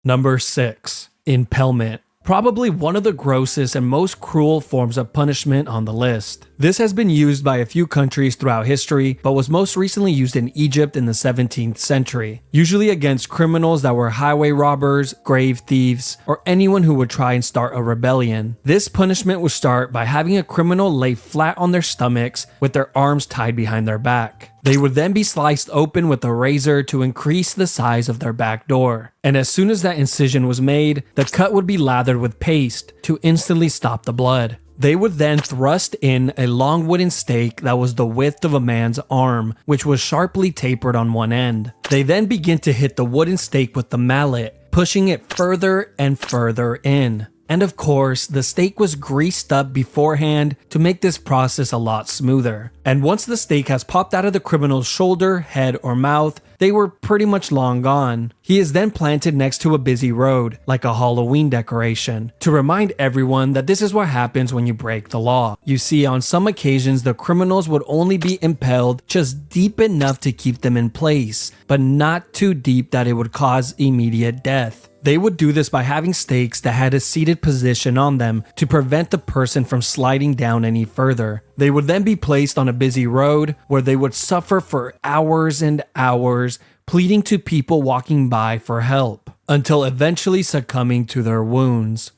Number 6. Impalement. Probably one of the grossest and most cruel forms of punishment on the list. This has been used by a few countries throughout history, but was most recently used in Egypt in the 17th century, usually against criminals that were highway robbers, grave thieves, or anyone who would try and start a rebellion. This punishment would start by having a criminal lay flat on their stomachs with their arms tied behind their back. They would then be sliced open with a razor to increase the size of their back door. And as soon as that incision was made, the cut would be lathered with paste to instantly stop the blood. They would then thrust in a long wooden stake that was the width of a man's arm, which was sharply tapered on one end. They then begin to hit the wooden stake with the mallet, pushing it further and further in. And of course, the stake was greased up beforehand to make this process a lot smoother. And once the stake has popped out of the criminal's shoulder, head, or mouth, they were pretty much long gone. He is then planted next to a busy road, like a Halloween decoration, to remind everyone that this is what happens when you break the law. You see, on some occasions, the criminals would only be impaled just deep enough to keep them in place, but not too deep that it would cause immediate death. They would do this by having stakes that had a seated position on them to prevent the person from sliding down any further. They would then be placed on a busy road where they would suffer for hours and hours, pleading to people walking by for help, until eventually succumbing to their wounds.